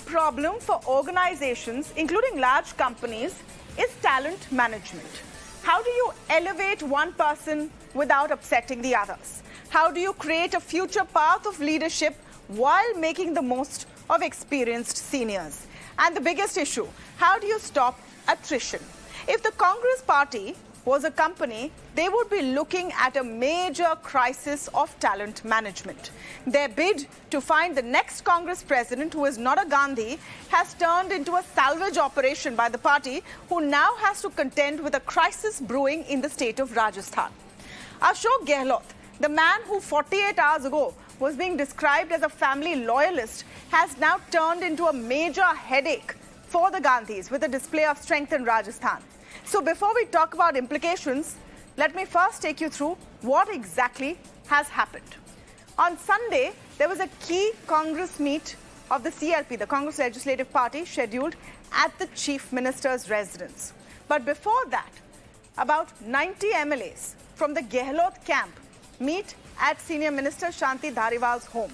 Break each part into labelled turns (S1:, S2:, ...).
S1: problem for organizations, including large companies, is talent management. How do you elevate one person without upsetting the others? How do you create a future path of leadership while making the most of experienced seniors? And the biggest issue, how do you stop attrition? If the Congress party was a company, they would be looking at a major crisis of talent management. Their bid to find the next Congress president, who is not a Gandhi, has turned into a salvage operation by the party, who now has to contend with a crisis brewing in the state of Rajasthan. Ashok Gehlot, the man who 48 hours ago was being described as a family loyalist, has now turned into a major headache for the Gandhis with a display of strength in Rajasthan. So before we talk about implications, let me first take you through what exactly has happened. On Sunday, there was a key Congress meet of the CLP, the Congress Legislative Party, scheduled at the Chief Minister's residence. But before that, about 90 MLAs from the Gehlot camp meet at Senior Minister Shanti Dhariwal's home,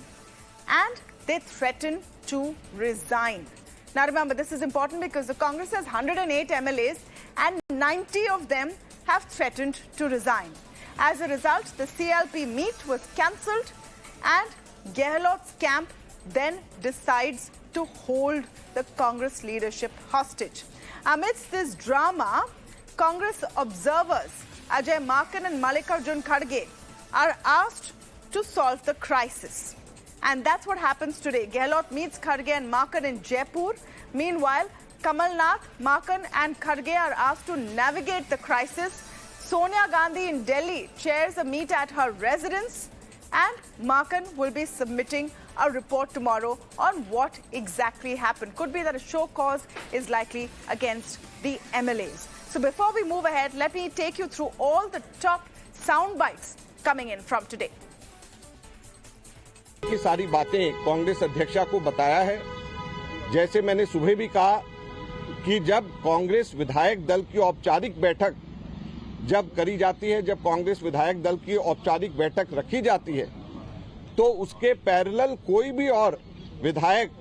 S1: and they threaten to resign. Now remember, this is important because the Congress has 108 MLAs and 90 of them have threatened to resign. As a result, the CLP meet was cancelled and Gehlot's camp then decides to hold the Congress leadership hostage. Amidst this drama, Congress observers Ajay, Maken and Mallikarjun Kharge are asked to solve the crisis. And that's what happens today. Gehlot meets Kharge and Maken in Jaipur. Meanwhile, Kamal Nath, Maken and Kharge are asked to navigate the crisis. Sonia Gandhi in Delhi chairs a meet at her residence. And Maken will be submitting a report tomorrow on what exactly happened. Could be that a show cause is likely against the MLAs. So before we move ahead, let me take you through all the top sound bites coming in from today.
S2: की सारी बातें कांग्रेस अध्यक्षा को बताया है। जैसे मैंने सुबह भी कहा कि जब कांग्रेस विधायक दल की औपचारिक बैठक जब करी जाती है, जब कांग्रेस विधायक दल की औपचारिक बैठक रखी जाती है, तो उसके पैरेलल कोई भी और विधायक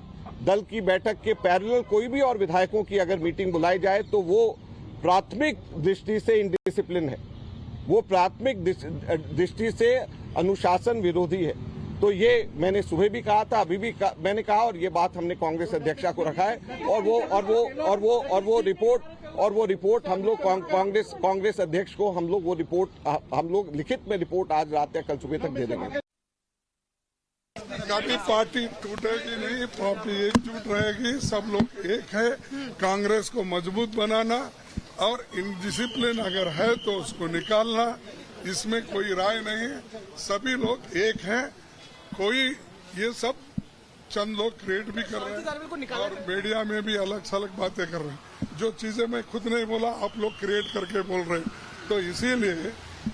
S2: दल की बैठक के पैरेलल कोई भी और विधायकों की अगर मीटिंग बुलाई जाए तो वो प्राथमिक दृष्टि से इंडिसिप्लिन है, वो प्राथमिक दृष्टि से अनुशासन विरोधी है। तो ये मैंने सुबह भी कहा था, अभी भी मैंने कहा, और ये बात हमने कांग्रेस अध्यक्षा को रखा है। और वो रिपोर्ट हम लोग कांग्रेस अध्यक्ष को हम लोग लिखित में रिपोर्ट आज रात या कल सुबह तक दे देंगे।
S3: कभी पार्टी टूटेगी नहीं, पार्टी एकजुट रहेगी, सब लोग एक है। कांग्रेस को मजबूत बनाना और इनडिसिप्लिन अगर है तो उसको निकालना, इसमें कोई राय नहीं है। सभी लोग एक हैं। कोई ये सब चंद लोग क्रिएट भी कर रहे हैं और मीडिया में भी अलग सलग बातें कर रहे हैं। जो चीजें मैं खुद नहीं बोला, आप लोग क्रिएट करके बोल रहे हैं। तो इसीलिए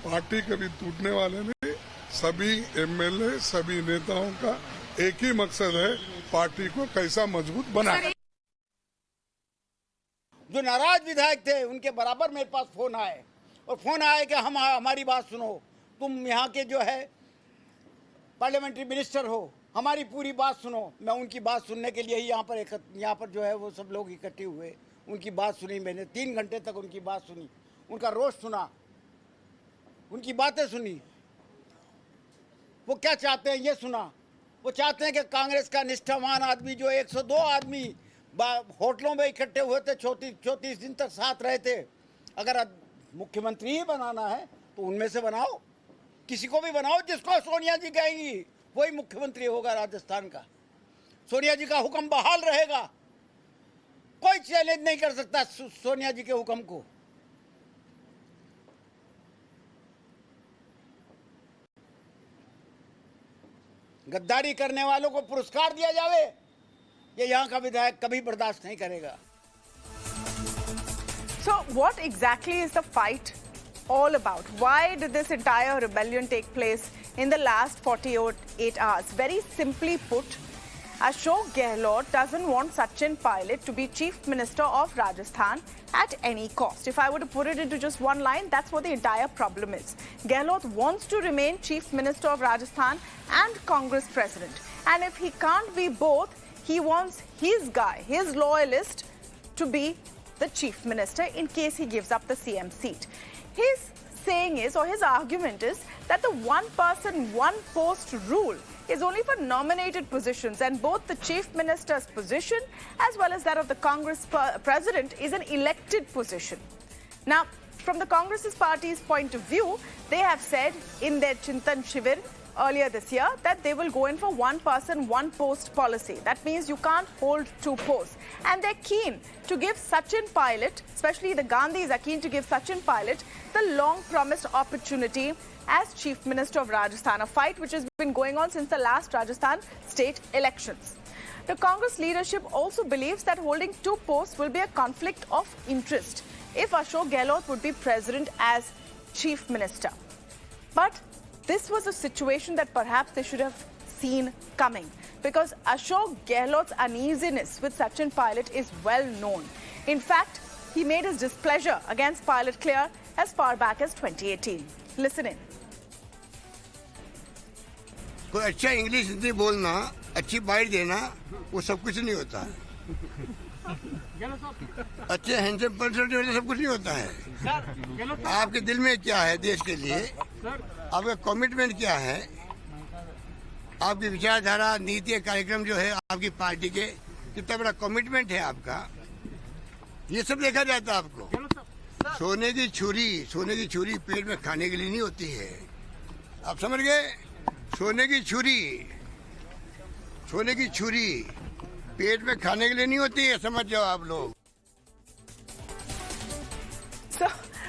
S3: पार्टी कभी टूटने वाले नहीं। सभी एमएलए, सभी नेताओं का एक ही मकसद है, पार्टी को कैसा मजबूत बनाना।
S4: जो नाराज विधायक थे उनके बराबर मेरे पास फोन आए और फोन आए कि हमारी बात सुनो, तुम यहाँ के जो है पार्लियामेंट्री मिनिस्टर हो, हमारी पूरी बात सुनो। मैं उनकी बात सुनने के लिए ही यहाँ पर जो है वो सब लोग इकट्ठे हुए। उनकी बात सुनी मैंने, 3 घंटे तक उनकी बात सुनी, उनका रोष सुना, उनकी बातें सुनी। वो क्या चाहते हैं ये सुना। वो चाहते हैं कि कांग्रेस का निष्ठावान आदमी जो 102 आदमी होटलों में इकट्ठे हुए थे, 34 दिन तक साथ रहे थे, अगर मुख्यमंत्री ही बनाना है तो उनमें से बनाओ, किसी को भी बनाओ जिसको सोनिया जी कहेंगी वही मुख्यमंत्री होगा राजस्थान का। सोनिया जी का हुक्म बहाल रहेगा, कोई चैलेंज नहीं कर सकता सोनिया जी के हुक्म को। गद्दारी करने वालों को पुरस्कार दिया जावे, ये यहाँ का विधायक कभी बर्दाश्त नहीं करेगा।
S1: So what exactly is the fight all about? Why did this entire rebellion take place in the last 48 hours? Very simply put, Ashok Gehlot doesn't want Sachin Pilot to be Chief Minister of Rajasthan at any cost. If I were to put it into just one line, that's what the entire problem is. Gehlot wants to remain Chief Minister of Rajasthan and Congress President. And if he can't be both, he wants his guy, his loyalist, to be the chief minister in case he gives up the CM seat. His saying is, or his argument is, that the one person, one post rule is only for nominated positions, and both the chief minister's position as well as that of the Congress president is an elected position. Now, from the Congress's party's point of view, they have said in their Chintan Shivir earlier this year that they will go in for one person, one post policy. That means you can't hold two posts. And they're keen to give Sachin Pilot, especially the Gandhis are keen to give Sachin Pilot the long-promised opportunity as Chief Minister of Rajasthan, a fight which has been going on since the last Rajasthan state elections. The Congress leadership also believes that holding two posts will be a conflict of interest if Ashok Gehlot would be president as Chief Minister. But this was a situation that perhaps they should have seen coming, because Ashok Gehlot's uneasiness with Sachin Pilot is well known. In fact, he made his displeasure against Pilot clear as far back as 2018. Listen in.
S5: कोई अच्छा English Hindi बोलना, अच्छी bite देना, वो सब कुछ नहीं होता है। अच्छे हैंडसम पर्सन जो सब कुछ नहीं होता है। आपके दिल में क्या है देश के लिए? आपका कमिटमेंट क्या है? आपकी विचारधारा, नीति, कार्यक्रम जो है आपकी पार्टी के, कितना बड़ा कमिटमेंट है आपका, ये सब देखा जाता है आपको। सोने की छुरी पेट में खाने के लिए नहीं होती है। आप समझ गए? सोने की छुरी पेट में खाने के लिए नहीं होती है, समझ जाओ आप लोग।
S1: So,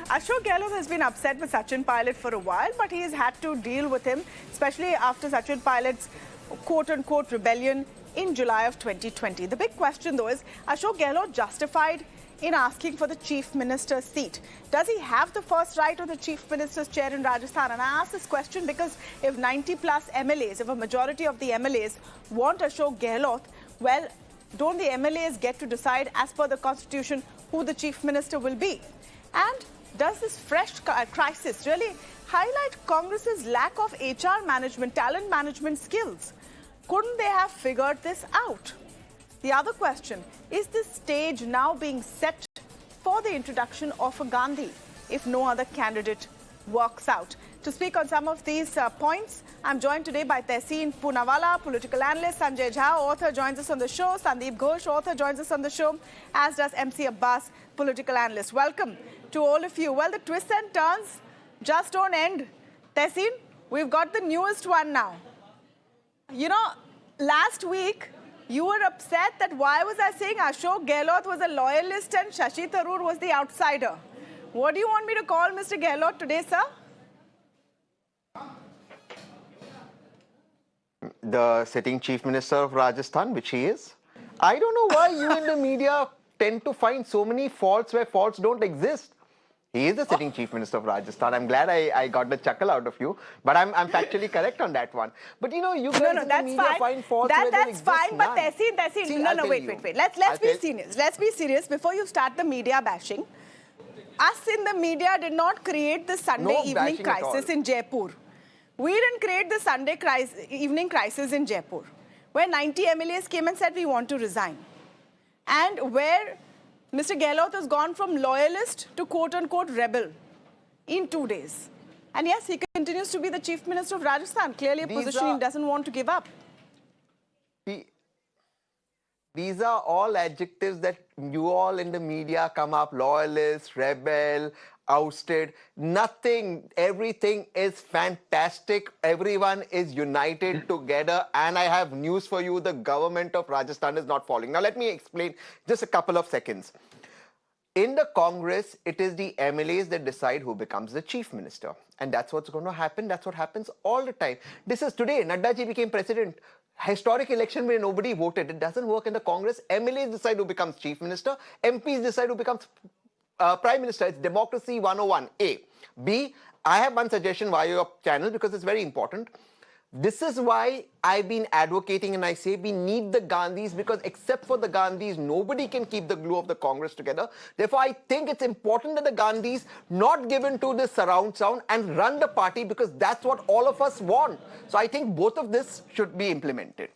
S1: Ashok Gehlot has been upset with Sachin Pilot for a while, but he has had to deal with him, especially after Sachin Pilot's quote-unquote rebellion in July of 2020. The big question, though, is Ashok Gehlot justified in asking for the chief minister's seat? Does he have the first right of the chief minister's chair in Rajasthan? And I ask this question because if 90 plus MLAs, if a majority of the MLAs want Ashok Gehlot, well, don't the MLAs get to decide as per the constitution who the chief minister will be? And does this fresh crisis really highlight Congress's lack of HR management, talent management skills? Couldn't they have figured this out? The other question, is this stage now being set for the introduction of a Gandhi if no other candidate works out? To speak on some of these points, I'm joined today by Tehseen Poonavala, political analyst, Sanjay, author, joins us on the show, Sandip, Ghose, author, joins us on the show, as does MC Abbas, political analyst. Welcome to all of you. Well, the twists and turns just don't end. Tehseen, we've got the newest one now. You know, last week, you were upset that why was I saying Ashok Gehlot was a loyalist and Shashi Tharoor was the outsider. What do you want me to call Mr. Gehlot today, sir?
S6: The sitting chief minister of Rajasthan, which he is. I don't know why you in the media tend to find so many faults where faults don't exist. He is the sitting chief minister of Rajasthan. I'm glad I got the chuckle out of you, but I'm factually correct on that one. But you know, you guys in the media find faults where there exists
S1: fine, but
S6: none.
S1: Tehseen,
S6: See,
S1: no, wait. Let's be serious. Let's be serious before you start the media bashing. Us in the media did not create the Sunday evening crisis in Jaipur. We didn't create the Sunday evening crisis in Jaipur, where 90 MLAs came and said we want to resign, and where Mr. Gehlot has gone from loyalist to quote-unquote rebel in 2 days. And yes, he continues to be the chief minister of Rajasthan, clearly a position he doesn't want to give up.
S6: These are all adjectives that you all in the media come up, loyalist, rebel, ousted. Nothing, everything is fantastic. Everyone is united together. And I have news for you, the government of Rajasthan is not falling. Now let me explain just a couple of seconds. In the Congress, it is the MLAs that decide who becomes the chief minister. And that's what's going to happen. That's what happens all the time. This is today. Nadda ji became president. Historic election where nobody voted. It doesn't work in the Congress. MLAs decide who becomes chief minister. MPs decide who becomes Prime Minister. It's democracy 101. A. B. I have one suggestion via your channel because it's very important. This is why I've been advocating and I say we need the Gandhis, because except for the Gandhis, nobody can keep the glue of the Congress together. Therefore, I think it's important that the Gandhis not give in to this surround sound and run the party, because that's what all of us want. So I think both of this should be implemented.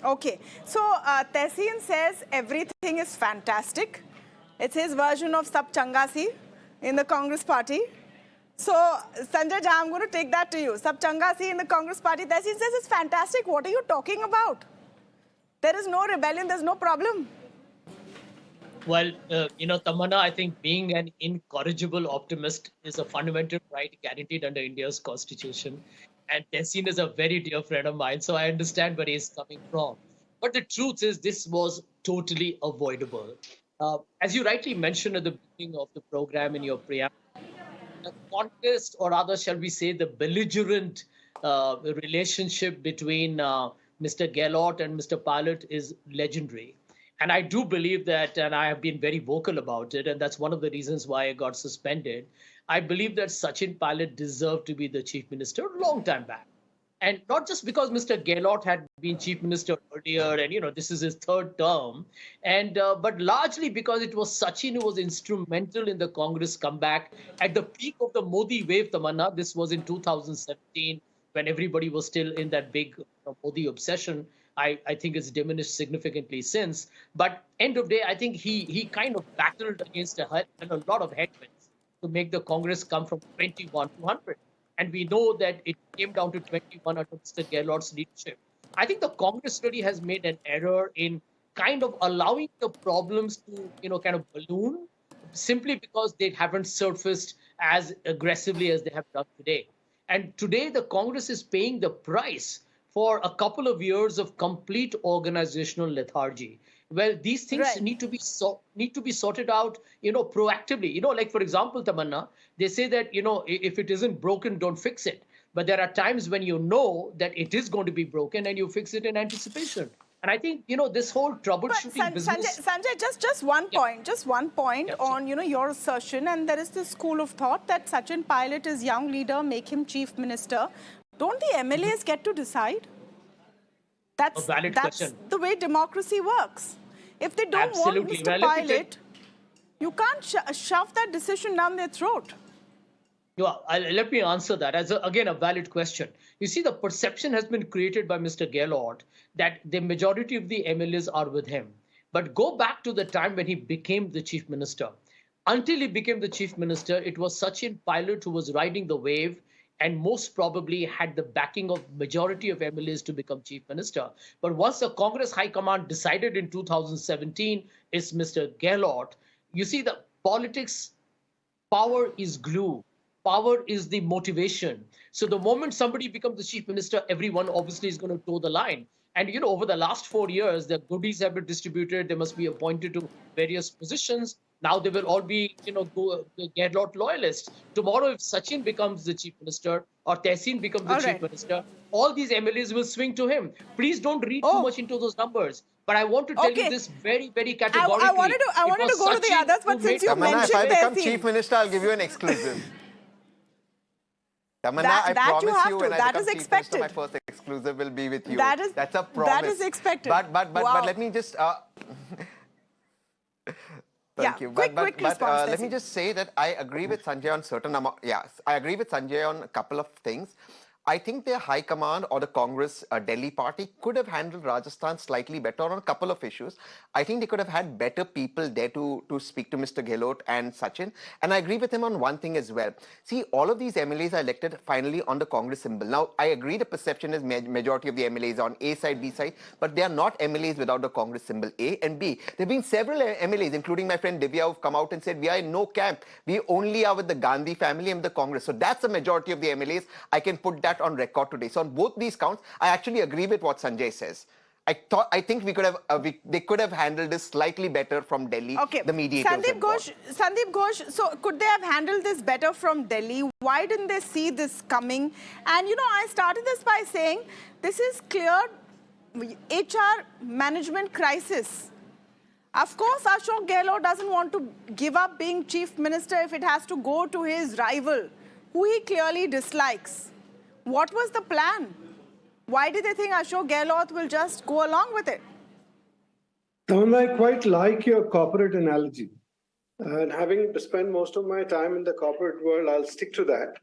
S1: Okay. So Tehseen says everything is fantastic. It's his version of Sab Changa Si in the Congress party. So Sanjay, I'm going to take that to you. Sab Changa Si in the Congress party. Tehseen says it's fantastic. What are you talking about? There is no rebellion. There's no problem.
S7: Well, Tamanna, I think being an incorrigible optimist is a fundamental right guaranteed under India's constitution. And Tehseen is a very dear friend of mine, so I understand where he's coming from. But the truth is, this was totally avoidable. As you rightly mentioned at the beginning of the program in your preamble, the contest, or rather, shall we say, the belligerent relationship between Mr. Gehlot and Mr. Pilot is legendary. And I do believe that, and I have been very vocal about it, and that's one of the reasons why I got suspended. I believe that Sachin Pilot deserved to be the chief minister a long time back. And not just because Mr. Gehlot had been chief minister earlier, and this is his third term, and but largely because it was Sachin who was instrumental in the Congress comeback at the peak of the Modi wave, Tamanna. This was in 2017, when everybody was still in that big Modi obsession. I think it's diminished significantly since. But end of day, I think he kind of battled against a lot of headwinds to make the Congress come from 21 to 100. And we know that it came down to 21 under Mr. Gehlot's leadership. I think the Congress really has made an error in kind of allowing the problems to, kind of balloon simply because they haven't surfaced as aggressively as they have done today. And today, the Congress is paying the price for a couple of years of complete organizational lethargy. Well, these things need to be sorted out, proactively. Like, for example, Tamanna, they say that, if it isn't broken, don't fix it. But there are times when you know that it is going to be broken and you fix it in anticipation. And I think, this whole troubleshooting business...
S1: Sanjay, just one point on, your assertion. And there is this school of thought that Sachin Pilot is young leader, make him chief minister. Don't the MLAs get to decide? That's the way democracy works. If they don't want Mr. Pilot, you can't shove that decision down their throat.
S7: Let me answer that as, again, a valid question. You see, the perception has been created by Mr. Gehlot that the majority of the MLAs are with him. But go back to the time when he became the chief minister. Until he became the chief minister, it was Sachin Pilot who was riding the wave and most probably had the backing of majority of MLAs to become chief minister. But once the Congress High Command decided in 2017, it's Mr. Gehlot, you see, the politics, power is glue. Power is the motivation. So the moment somebody becomes the chief minister, everyone obviously is going to toe the line. And, over the last 4 years, the goodies have been distributed. They must be appointed to various positions. Now they will all be, Gehlot loyalists. Tomorrow, if Sachin becomes the chief minister or Tehseen becomes the chief minister, all these MLAs will swing to him. Please don't read too much into those numbers. But I want to tell you this very, very categorically.
S1: I wanted to go to the others, but since you mentioned
S6: if I become
S1: Tehseen,
S6: chief minister, I'll give you an exclusive. Tamanna, I promise you, when I become chief minister, my first exclusive will be with you. That's a promise.
S1: That is expected.
S6: But let me just... Thank you.
S1: Quick response,
S6: let me just say that I agree with Sanjay on certain amount. Yes, I agree with Sanjay on a couple of things. I think the High Command or the Congress Delhi party could have handled Rajasthan slightly better on a couple of issues. I think they could have had better people there to speak to Mr. Gehlot and Sachin. And I agree with him on one thing as well. See, all of these MLAs are elected finally on the Congress symbol. Now, I agree the perception is majority of the MLAs on A side, B side, but they are not MLAs without the Congress symbol A and B. There have been several MLAs, including my friend Divya, who've come out and said, we are in no camp. We only are with the Gandhi family and the Congress. So that's the majority of the MLAs. I can put that on record today. So on both these counts, I actually agree with what Sanjay says. I think we could have they could have handled this slightly better from Delhi.
S1: Okay.
S6: The mediators.
S1: Sandip Ghosh. So could they have handled this better from Delhi? Why didn't they see this coming? And I started this by saying this is clear HR management crisis. Of course, Ashok Gehlot doesn't want to give up being chief minister if it has to go to his rival, who he clearly dislikes. What was the plan? Why did they think Ashok Gehlot will just go along with it?
S8: I quite like your corporate analogy. And having spent most of my time in the corporate world, I'll stick to that.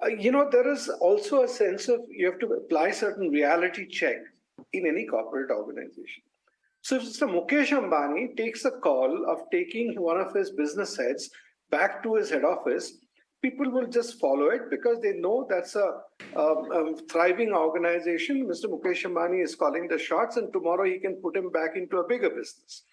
S8: There is also a sense of you have to apply certain reality check. in any corporate organization. So if Mr. Mukesh Ambani takes a call of taking one of his business heads back to his head office, people will just follow it because they know that's a thriving organization. Mr. Mukesh Ambani is calling the shots, and tomorrow he can put him back into a bigger business.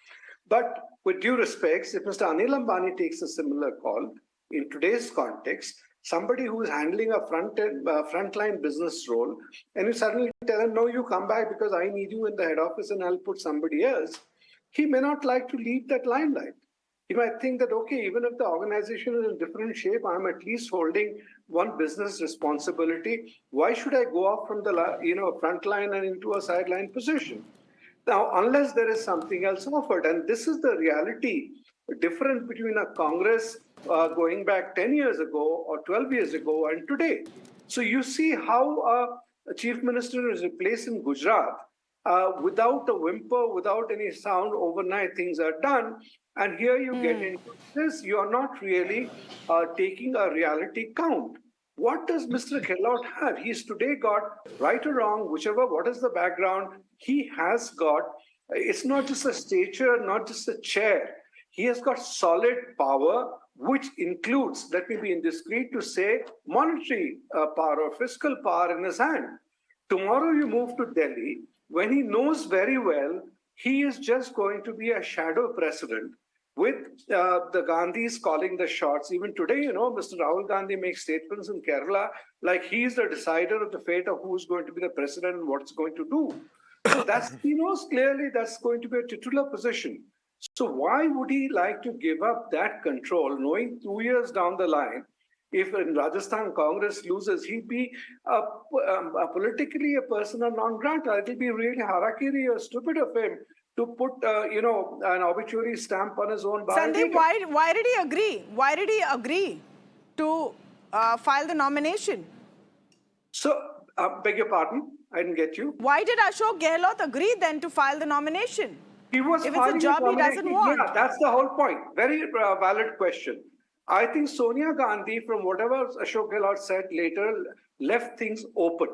S8: But with due respects, if Mr. Anil Ambani takes a similar call, in today's context, somebody who is handling a frontline business role, and you suddenly tell him, no, you come back because I need you in the head office and I'll put somebody else, he may not like to leave that limelight. He might think that, okay, even if the organization is in different shape, I'm at least holding one business responsibility. Why should I go off from the front line and into a sideline position? Now, unless there is something else offered, and this is the reality, difference between a Congress going back 10 years ago or 12 years ago and today. So you see how a chief minister is replaced in Gujarat without a whimper, without any sound, overnight things are done. And here you get into this, you are not really taking a reality count. What does Mr. Gehlot have? He's today got, right or wrong, whichever, what is the background, he has got, it's not just a stature, not just a chair. He has got solid power, which includes, let me be indiscreet to say, monetary power or fiscal power in his hand. Tomorrow you move to Delhi, when he knows very well, he is just going to be a shadow president with the Gandhis calling the shots. Even today, Mr. Rahul Gandhi makes statements in Kerala like he's the decider of the fate of who's going to be the president and what's going to do. So he knows clearly that's going to be a titular position. So why would he like to give up that control, knowing 2 years down the line, if in Rajasthan Congress loses, he'd be politically a persona non grata. It will be really harakiri or stupid of him to put, an obituary stamp on his own biography.
S1: Sandip, why did he agree? Why did he agree to file the nomination?
S8: So, beg your pardon, I didn't get you.
S1: Why did Ashok Gehlot agree then to file the nomination?
S8: He was
S1: if it's a job he doesn't want.
S8: Yeah, that's the whole point. Very valid question. I think Sonia Gandhi, from whatever Ashok Gehlot said later, left things open.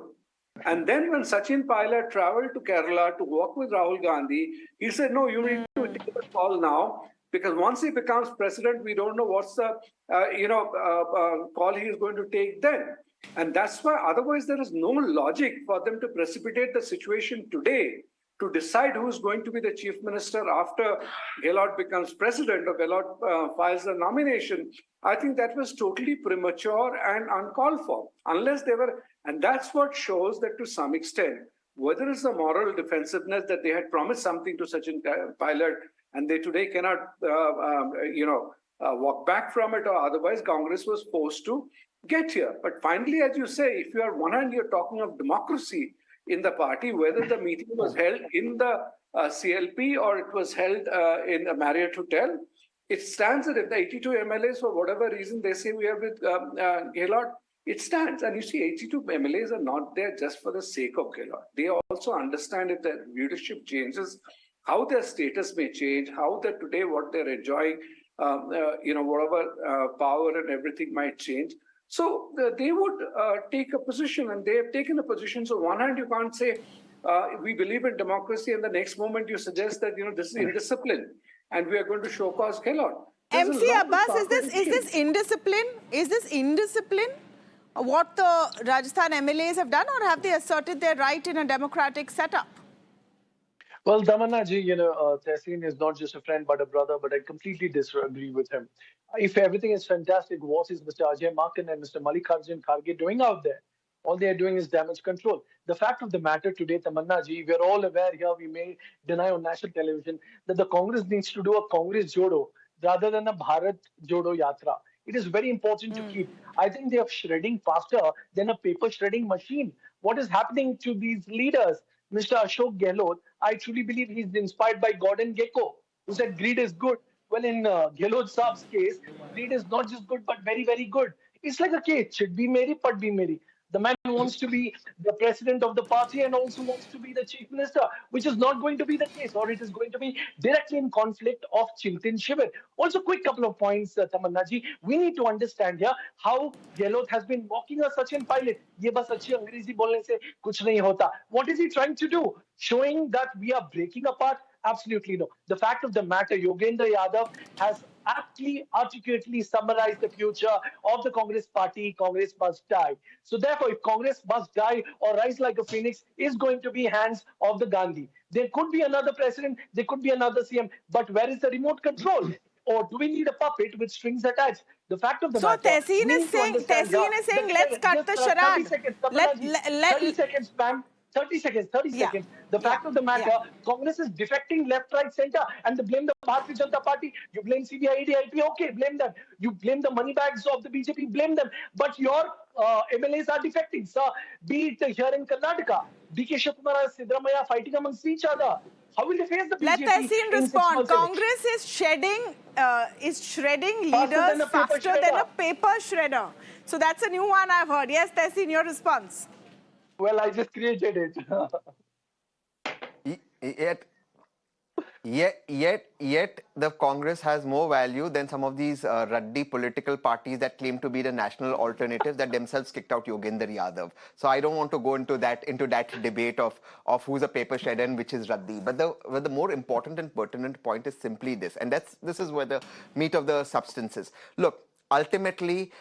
S8: And then when Sachin Pilot traveled to Kerala to work with Rahul Gandhi, he said, no, you need to take a call now, because once he becomes president, we don't know what's the call he is going to take then. And that's why otherwise there is no logic for them to precipitate the situation today to decide who's going to be the chief minister after Gehlot becomes president or Gehlot files a nomination. I think that was totally premature and uncalled for, unless they were, and that's what shows that to some extent, whether it's the moral defensiveness that they had promised something to Sachin Pilot and they today cannot, walk back from it, or otherwise Congress was forced to get here. But finally, as you say, if you are on one hand, you're talking of democracy in the party, whether the meeting was held in the CLP or it was held in a Marriott hotel, it stands that if the 82 MLAs, for whatever reason they say we are with Gehlot, it stands. And you see, 82 MLAs are not there just for the sake of Gehlot. They also understand if the leadership changes, how their status may change, how that today what they're enjoying, whatever power and everything might change. So they would take a position, and they have taken a position. So on one hand, you can't say we believe in democracy, and the next moment you suggest that this is indiscipline, and we are going to show cause Gehlot.
S1: MC Abbas, is this indiscipline? Is this indiscipline? What the Rajasthan MLAs have done, or have they asserted their right in a democratic setup?
S9: Well, Tamanna ji, Tehseen is not just a friend but a brother, but I completely disagree with him. If everything is fantastic, what is Mr. Ajay, Maken and Mr. Mallikarjun, Kharge doing out there? All they are doing is damage control. The fact of the matter today, Tamanna ji, we are all aware here, we may deny on national television, that the Congress needs to do a Congress Jodo rather than a Bharat Jodo Yatra. It is very important to keep. I think they are shredding faster than a paper shredding machine. What is happening to these leaders? Mr. Ashok Gehlot, I truly believe he's inspired by Gordon Gekko, who said greed is good. Well, in Gehlot Saab's case, greed is not just good, but very, very good. It's like, okay, chit bhi meri, pat bhi meri. The man wants to be the president of the party and also wants to be the chief minister, which is not going to be the case, or it is going to be directly in conflict of Chintan Shivir. Also, quick couple of points, Tamanna ji. We need to understand here how Gehlot has been mocking a Sachin Pilot. Ye bas achhi Angrezi bolne se kuch nahi hota. What is he trying to do? Showing that we are breaking apart? Absolutely no. The fact of the matter, Yogendra Yadav has aptly, articulately summarized the future of the Congress party. Congress must die. So therefore, if Congress must die or rise like a phoenix, is going to be hands of the Gandhi. There could be another president, there could be another CM, but where is the remote control? Or do we need a puppet with strings attached? The fact of the matter.
S1: Tehseen is saying, let's cut the charade.
S9: 30 seconds, 30 seconds, ma'am. 30 seconds. The fact of the matter, Congress is defecting left, right, center, and they blame the Bharatiya Janata Party. You blame CBI, ED, IP, okay, blame them. You blame the money bags of the BJP, blame them. But your MLAs are defecting, sir. Be it here in Karnataka, DK Shivakumar and Siddaramaiah fighting amongst each other. How will they face the BJP?
S1: Let Tehseen respond. Congress is shredding leaders faster than a paper shredder. So that's a new one I've heard. Yes, Tehseen, your response.
S9: Well, I just created it.
S6: Yet, the Congress has more value than some of these ruddy political parties that claim to be the national alternatives that themselves kicked out Yogendra Yadav. So I don't want to go into that debate of who's a paper shredder and which is ruddy. But the more important and pertinent point is simply this, and this is where the meat of the substance is. Look, ultimately,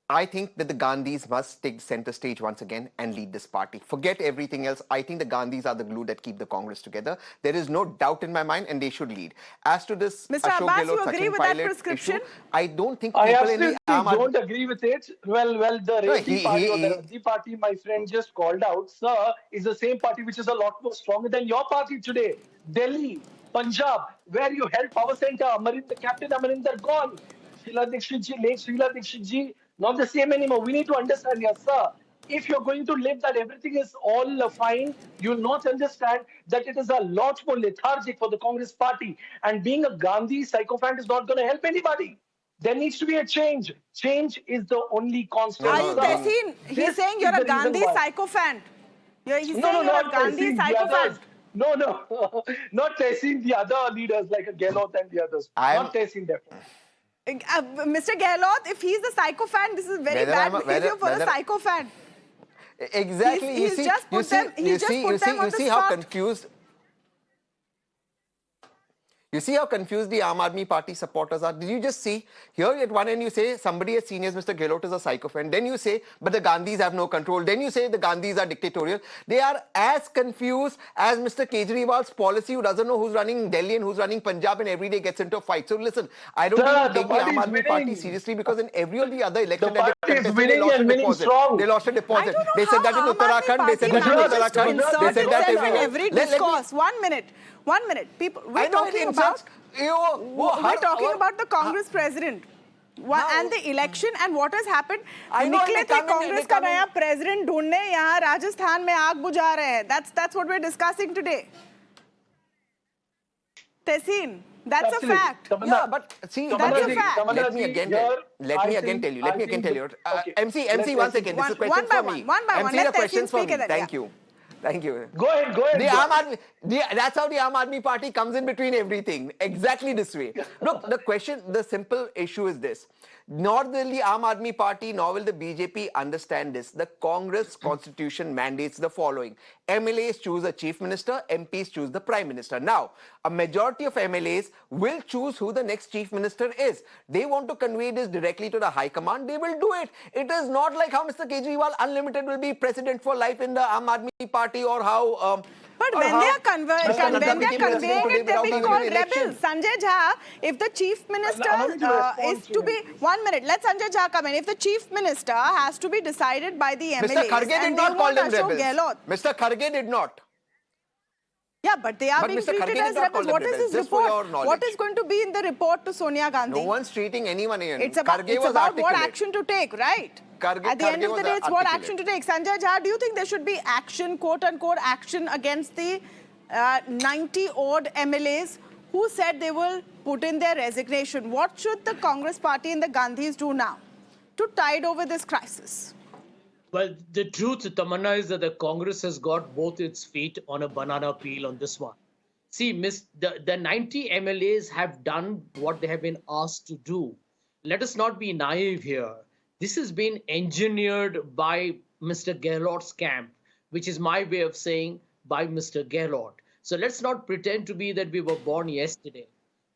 S6: I think that the Gandhis must take center stage once again and lead this party. Forget everything else. I think the Gandhis are the glue that keep the Congress together. There is no doubt in my mind, and they should lead. As to this
S1: Mr.
S6: Ashok
S1: Abbas,
S6: Gehlot,
S1: you agree
S6: Sachin
S1: with that
S6: Pilot
S1: prescription?
S6: issue, I don't think
S9: I
S6: people in
S9: absolutely
S6: the
S9: don't agree with it. Well, the Reddy party or the Reddy party, my friend just called out, sir, is the same party which is a lot more stronger than your party today. Delhi, Punjab, where you held power center, Captain Amarinder gone. Sheila Dikshit ji, late Sheila Dikshit ji, not the same anymore. We need to understand, yes, sir. If you're going to live that everything is all fine, you'll not understand that it is a lot more lethargic for the Congress party. And being a Gandhi sycophant is not going to help anybody. There needs to be a change. Change is the only constant.
S1: Tehseen, he's saying you're a Gandhi sycophant. He's saying you're a Gandhi sycophant.
S9: No, not Tehseen, the other leaders like Gehlot and the others. Not Tehseen, definitely.
S1: Mr. Gehlot, if he's the sycophant, this is very bad behavior for a sycophant.
S6: Exactly.
S1: You see
S6: how confused. You see how confused the Aam Aadmi Party supporters are? Did you just see? Here at one end you say somebody as senior as Mr. Gehlot is a sycophant. Then you say, but the Gandhis have no control. Then you say the Gandhis are dictatorial. They are as confused as Mr. Kejriwal's policy, who doesn't know who's running Delhi and who's running Punjab and every day gets into a fight. So listen, I don't think take the Aam Aadmi Party seriously, because in every of the other elections that they lost a deposit. They lost a deposit. They said that in Uttarakhand. They said that in Uttarakhand. They said that in
S1: every discourse. 1 minute. 1 minute. People, we're talking about the Congress president and the election and what has happened. निकले थे कांग्रेस का नया president ढूंढने यहाँ राजस्थान में आग बुझा रहे हैं. That's what we're discussing today. Tehseen, that's a fact.
S6: Yeah, but see,
S1: that's a fact.
S6: Let me again tell you. MC, 1 second. This is a question for me.
S1: One by one.
S6: MC, the questions for me. Thank you.
S9: Go ahead.
S6: That's how the Aam Aadmi Party comes in between everything. Exactly this way. Look, the simple issue is this. Nor will the Aam Aadmi Party, nor will the BJP understand this. The Congress constitution mandates the following. MLAs choose a chief minister, MPs choose the prime minister. Now, a majority of MLAs will choose who the next chief minister is. They want to convey this directly to the high command. They will do it. It is not like how Mr. Kejriwal Unlimited will be president for life in the Aam Aadmi Party, or how...
S1: But when they are conveying it, they're being called rebels. Sanjay Jha, if the chief minister is to be... 1 minute, let Sanjay Jha come in. If the chief minister has to be decided by the MLAs...
S6: Mr. Kharge did not call them rebels. Mr. Kharge did not.
S1: Yeah, but they are being treated as rebels. What is his report? What is going to be in the report to Sonia Gandhi?
S6: No one's treating anyone in.
S1: It's about what action to take, right? At the end of the day, it's what action to take. Sanjay Jha, do you think there should be action, quote-unquote action, against the 90-odd MLAs who said they will put in their resignation? What should the Congress party and the Gandhis do now to tide over this crisis?
S7: Well, the truth, Tamanna, is that the Congress has got both its feet on a banana peel on this one. See, the 90 MLAs have done what they have been asked to do. Let us not be naive here. This has been engineered by Mr. Gehlot's camp, which is my way of saying by Mr. Gehlot. So let's not pretend to be that we were born yesterday.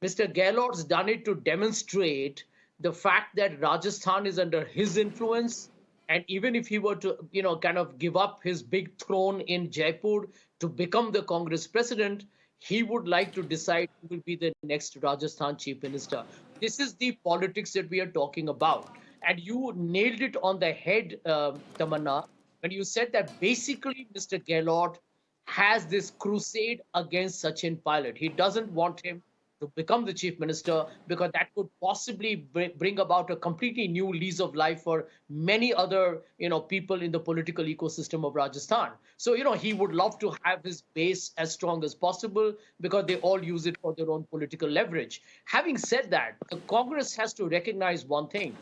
S7: Mr. Gehlot's done it to demonstrate the fact that Rajasthan is under his influence. And even if he were to, kind of give up his big throne in Jaipur to become the Congress president, he would like to decide who will be the next Rajasthan chief minister. This is the politics that we are talking about. And you nailed it on the head, Tamanna, when you said that basically Mr. Gehlot has this crusade against Sachin Pilot. He doesn't want him to become the chief minister because that could possibly bring about a completely new lease of life for many other, people in the political ecosystem of Rajasthan. So, he would love to have his base as strong as possible because they all use it for their own political leverage. Having said that, the Congress has to recognize one thing.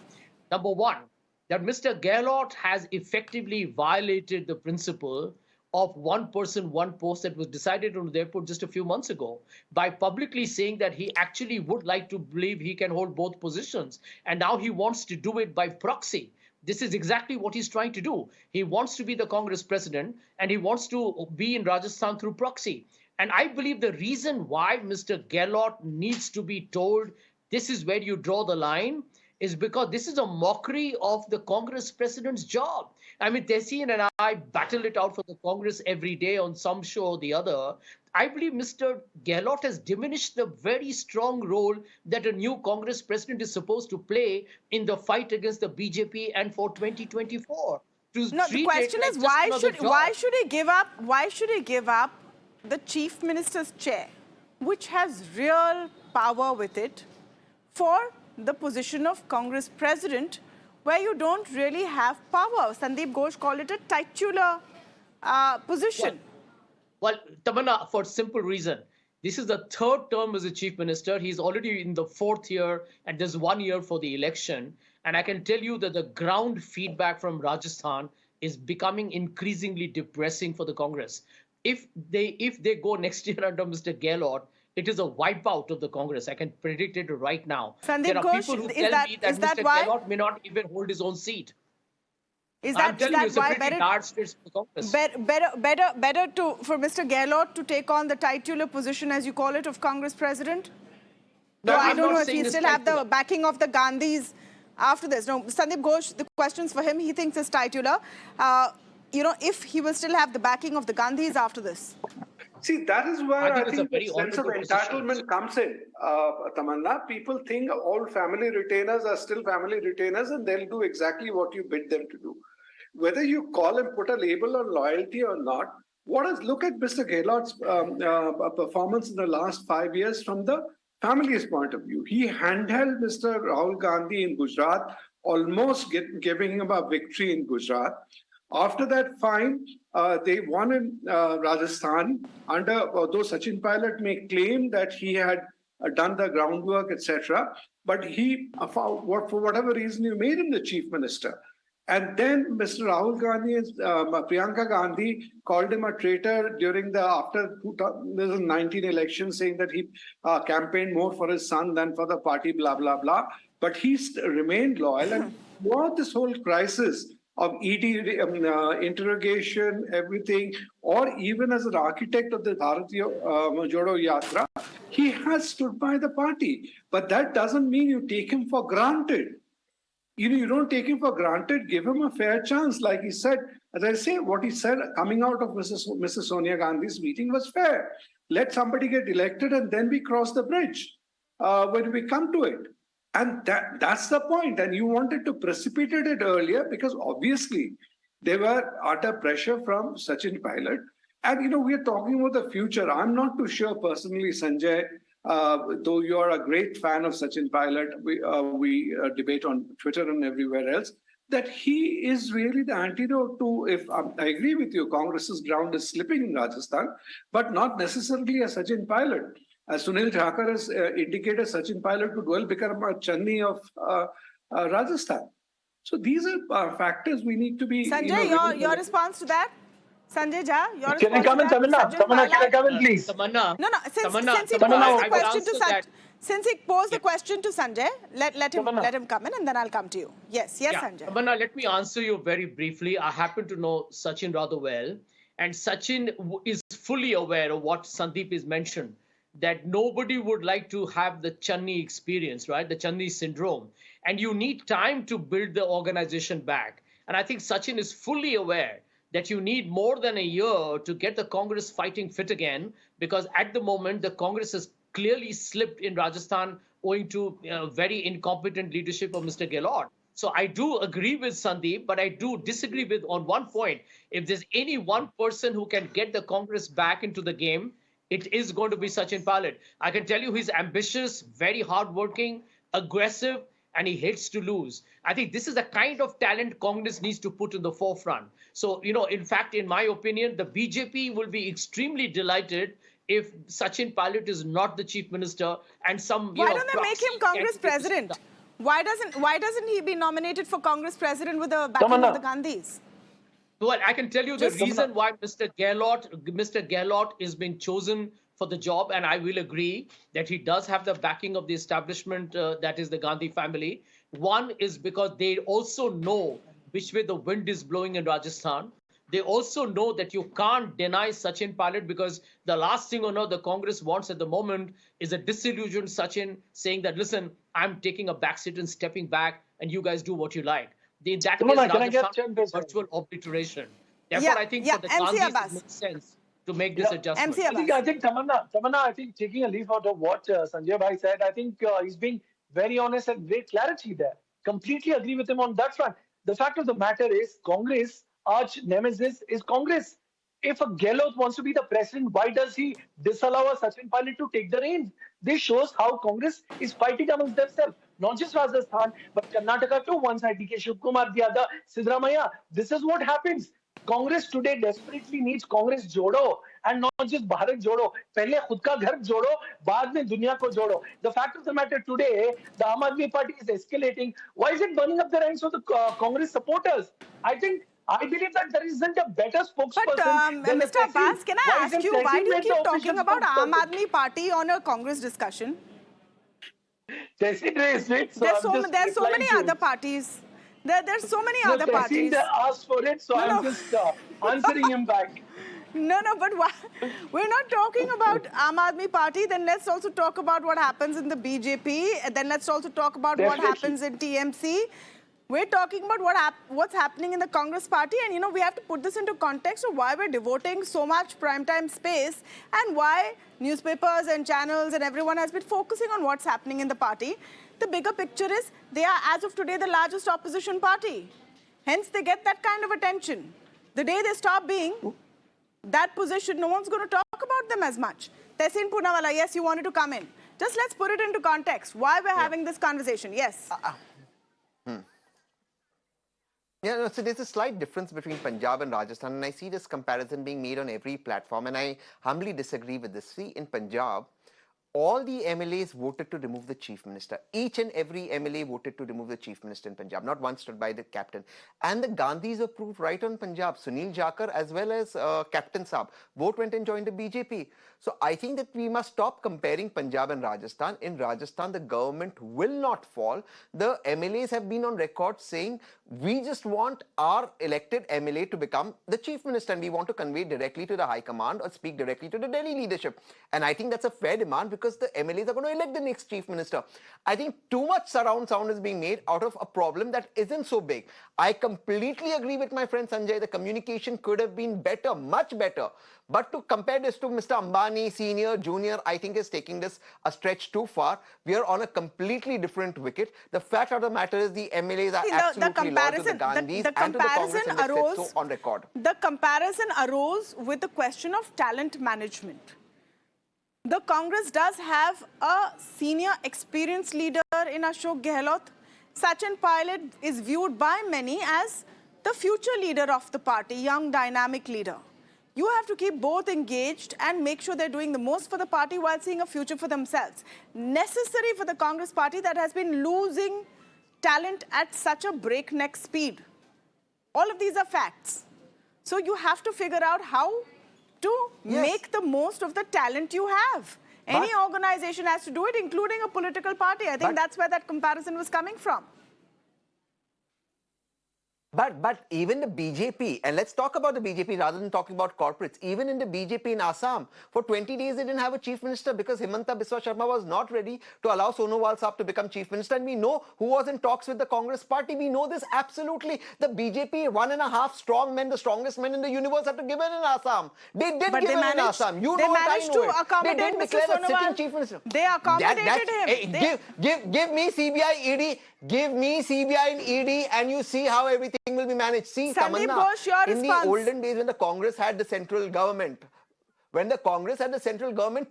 S7: Number one, that Mr. Gehlot has effectively violated the principle of one person, one post that was decided on the airport just a few months ago by publicly saying that he actually would like to believe he can hold both positions. And now he wants to do it by proxy. This is exactly what he's trying to do. He wants to be the Congress president and he wants to be in Rajasthan through proxy. And I believe the reason why Mr. Gehlot needs to be told this is where you draw the line is because this is a mockery of the Congress president's job. I mean, Tehseen and I battle it out for the Congress every day on some show or the other. I believe Mr. Gehlot has diminished the very strong role that a new Congress president is supposed to play in the fight against the BJP and for 2024.
S1: No, the question is why should he give up the chief minister's chair, which has real power with it, for the position of Congress president, where you don't really have power. Sandip Ghosh called it a titular position.
S7: Well, Tamanna, for a simple reason. This is the third term as a chief minister. He's already in the fourth year, and there's 1 year for the election. And I can tell you that the ground feedback from Rajasthan is becoming increasingly depressing for the Congress. If they go next year under Mr. Gehlot, it is a wipeout of the Congress. I can predict it right now.
S1: Sandip
S7: there are
S1: Ghosh,
S7: people who tell me that Mr. Gehlot may not even hold his own seat.
S1: Better for Mr. Gehlot to take on the titular position, as you call it, of Congress president? No, I don't know if he still have the backing of the Gandhis after this. No, Sandip Ghosh, the questions for him, he thinks is titular. If he will still have the backing of the Gandhis after this.
S8: See, that is where I think the sense of entitlement comes in, Tamanna. People think all family retainers are still family retainers and they'll do exactly what you bid them to do. Whether you call and put a label on loyalty or not, look at Mr. Gehlot's performance in the last 5 years from the family's point of view. He handheld Mr. Rahul Gandhi in Gujarat, almost giving him a victory in Gujarat. After that, fine, they won in Rajasthan, although Sachin Pilot may claim that he had done the groundwork, etc. But he, for whatever reason, you made him the chief minister. And then Mr. Rahul Gandhi and Priyanka Gandhi called him a traitor during the after 2019 election, saying that he campaigned more for his son than for the party, blah, blah, blah. But he remained loyal. And throughout this whole crisis of ED interrogation, everything, or even as an architect of the Bharatiya Jodo Yatra, he has stood by the party. But that doesn't mean you take him for granted. You don't take him for granted, give him a fair chance. Like he said, as I say, what he said coming out of Mrs. Sonia Gandhi's meeting was fair. Let somebody get elected and then we cross the bridge when we come to it. And that's the point. And you wanted to precipitate it earlier because obviously they were under pressure from Sachin Pilot. And, we are talking about the future. I'm not too sure personally, Sanjay, though you're a great fan of Sachin Pilot, we debate on Twitter and everywhere else, that he is really the antidote to, if I agree with you, Congress's ground is slipping in Rajasthan, but not necessarily a Sachin Pilot. As Sunil Thakur has indicated, Sachin Pilot could well become a Channi of Rajasthan. So these are factors we need to be.
S1: Sanjay, your response to that? Sanjay Jha, your response
S9: Can I come in,
S1: to that?
S9: Tamanna?
S1: Sachin
S9: Tamanna, can I
S1: Pilot?
S9: come in, please?
S7: Tamanna.
S1: No, since he
S7: Tamanna,
S1: posed the
S9: I will
S1: question to
S7: answer that.
S1: since he posed the question to Sanjay, let
S9: Tamanna.
S1: him come in and then I'll come to you. Yes, Sanjay.
S7: Tamanna, let me answer you very briefly. I happen to know Sachin rather well, and Sachin is fully aware of what Sandip is mentioned, that nobody would like to have the Channi experience, right? The Channi syndrome. And you need time to build the organization back. And I think Sachin is fully aware that you need more than a year to get the Congress fighting fit again, because at the moment, the Congress has clearly slipped in Rajasthan owing to very incompetent leadership of Mr. Gehlot. So I do agree with Sandip, but I do disagree with on one point. If there's any one person who can get the Congress back into the game, it is going to be Sachin Pilot. I can tell you he's ambitious, very hardworking, aggressive, and he hates to lose. I think this is the kind of talent Congress needs to put in the forefront. So, in fact, in my opinion, the BJP will be extremely delighted if Sachin Pilot is not the chief minister and some.
S1: Why don't they make him Congress president? Why doesn't he be nominated for Congress president with the backing of the Gandhis?
S7: Well, I can tell you the reason why Mr. Gehlot is being chosen for the job, and I will agree that he does have the backing of the establishment, that is the Gandhi family. One is because they also know which way the wind is blowing in Rajasthan. They also know that you can't deny Sachin Pilot, because the last thing the Congress wants at the moment is a disillusioned Sachin saying that, listen, I'm taking a backseat and stepping back, and you guys do what you like. That is Rajasthan virtual obliteration. Therefore, I think for the Gandhis, it makes sense to make this adjustment.
S9: I think Tamanna, I think taking a leaf out of what Sanjay Bhai said, I think he's being very honest and great clarity there. Completely agree with him on that front. The fact of the matter is, Congress, arch nemesis is Congress. If a Gehlot wants to be the president, why does he disallow a Sachin Pilot to take the reins? This shows how Congress is fighting amongst themselves. Not just Rajasthan, but Karnataka too. One side DK Shiv Kumar, the other Siddaramaiah. This is what happens. Congress today desperately needs Congress Jodo, and not just Bharat Jodo. Pehle khud ka ghar jodo, baad mein dunya ko jodo. The fact of the matter today, the Aam Aadmi Party is escalating. Why is it burning up the ranks of the Congress supporters? I believe that there isn't a better spokesperson than
S1: Mr. Abbas, can I ask you, why do you keep talking about Aam Aadmi Party on a Congress discussion?
S9: There's
S1: so many other parties. There's so many other parties.
S9: Tehseen asked for it, so I'm just answering him back.
S1: No, but we're not talking about Aam Aadmi Party. Then let's also talk about what happens in the BJP. Then let's also talk about what happens in TMC. We're talking about what's happening in the Congress party, and we have to put this into context of why we're devoting so much primetime space and why newspapers and channels and everyone has been focusing on what's happening in the party. The bigger picture is they are, as of today, the largest opposition party. Hence, they get that kind of attention. The day they stop being that position, no one's going to talk about them as much. Tehseen Poonavala, yes, you wanted to come in. Just let's put it into context. Why we're having this conversation. Yes.
S6: So there's a slight difference between Punjab and Rajasthan, and I see this comparison being made on every platform, and I humbly disagree with this. See, in Punjab, all the MLAs voted to remove the chief minister. Each and every MLA voted to remove the chief minister in Punjab. Not one stood by the captain. And the Gandhis approved right on Punjab. Sunil Jakar as well as Captain Saab both went and joined the BJP. So I think that we must stop comparing Punjab and Rajasthan. In Rajasthan, the government will not fall. The MLAs have been on record saying, we just want our elected MLA to become the chief minister, and we want to convey directly to the high command or speak directly to the Delhi leadership. And I think that's a fair demand, because the MLAs are going to elect the next chief minister. I think too much surround sound is being made out of a problem that isn't so big. I completely agree with my friend Sanjay. The communication could have been better, much better. But to compare this to Mr. Ambani, senior, junior, I think is taking this a stretch too far. We are on a completely different wicket. The fact of the matter is the MLAs are absolutely loyal to the Gandhis and to the Congress, and they said so on record.
S1: The comparison arose with the question of talent management. The Congress does have a senior experienced leader in Ashok Gehlot. Sachin Pilot is viewed by many as the future leader of the party, young dynamic leader. You have to keep both engaged and make sure they're doing the most for the party while seeing a future for themselves. Necessary for the Congress party that has been losing talent at such a breakneck speed. All of these are facts. So you have to figure out how to make the most of the talent you have. Any organization has to do it, including a political party. I think that's where that comparison was coming from.
S6: But even the BJP, and let's talk about the BJP rather than talking about corporates, even in the BJP in Assam, for 20 days they didn't have a chief minister because Himanta Biswa Sharma was not ready to allow Sonowal Saab to become chief minister. And we know who was in talks with the Congress party. We know this absolutely. The BJP, 1.5 strong men, the strongest men in the universe, have to give in Assam. They did give in Assam. You know it, I know it. They didn't declare a sitting chief minister.
S1: They accommodated him.
S6: Give me CBI, ED. Give me CBI and ED and you see how everything will be managed. See,
S1: Sandip,
S6: Tamanna, in the olden days when the Congress had the central government,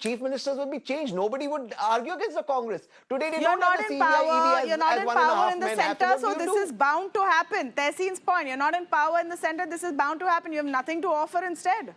S6: chief ministers would be changed. Nobody would argue against the Congress. Today they don't have the CBI, ED
S1: You're not in power in the center, so this is
S6: do?
S1: bound to happen. Tehseen's point, you're not in power in the center, this is bound to happen. You have nothing to offer instead.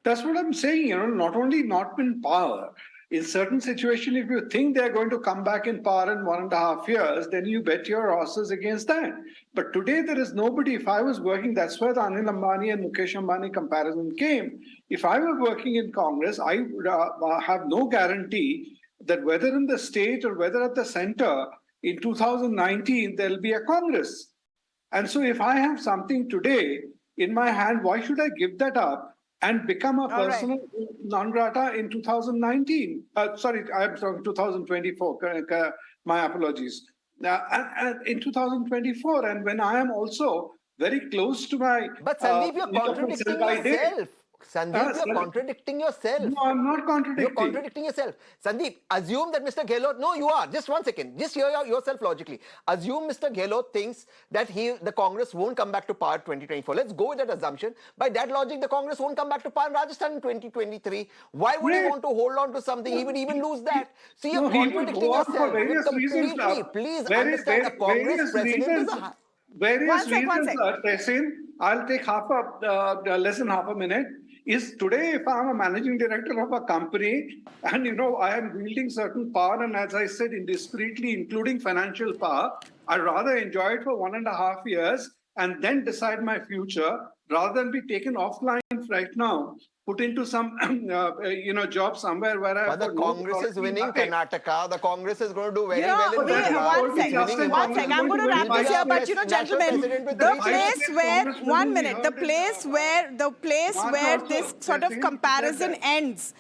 S8: That's what I'm saying, not only not in power, in certain situations, if you think they're going to come back in power in 1.5 years, then you bet your horses against that. But today there is nobody. If I was working, that's where the Anil Ambani and Mukesh Ambani comparison came. If I were working in Congress, I would have no guarantee that whether in the state or whether at the center, in 2019, there'll be a Congress. And so if I have something today in my hand, why should I give that up and become a persona non grata in 2019? Sorry, I'm talking 2024. My apologies. And in 2024, and when I am also very close to my...
S6: But Sandip, you're contradicting yourself. Sandip, you're contradicting yourself.
S8: No, I'm not contradicting.
S6: You're contradicting yourself. Sandip, assume that Mr. Gehlot... No, you are. Just 1 second. Just hear yourself logically. Assume Mr. Gehlot thinks that the Congress won't come back to power 2024. Let's go with that assumption. By that logic, the Congress won't come back to power in Rajasthan in 2023. Why would he want to hold on to something? He would even lose that. See, you're contradicting yourself. Please understand, a Congress president is a...
S8: Various reasons, Tehseen, I'll take less than half a minute. Is today, if I'm a managing director of a company and, I am wielding certain power, and as I said, indiscreetly, including financial power, I'd rather enjoy it for 1.5 years and then decide my future rather than be taken offline right now, put into some, job somewhere where I...
S6: But the Congress is winning Karnataka. The Congress is going to do very well in
S1: Gujarat. One second. I'm going to wrap this here, but gentlemen, the place where, 1 minute, the place where this sort of comparison ends,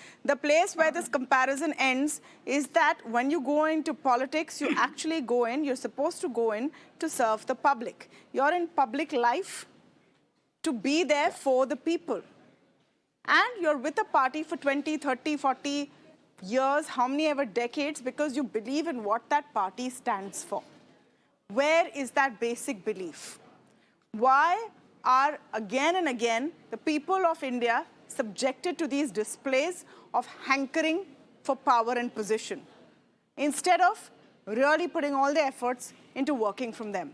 S1: is that when you go into politics, you actually go in, you're supposed to go in to serve the public. You're in public life to be there for the people. And you're with a party for 20, 30, 40 years, how many ever decades, because you believe in what that party stands for. Where is that basic belief? Why are, again and again, the people of India subjected to these displays of hankering for power and position, instead of really putting all their efforts into working from them?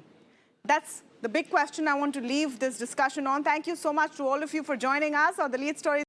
S1: That's the big question I want to leave this discussion on. Thank you so much to all of you for joining us on The Lead Story.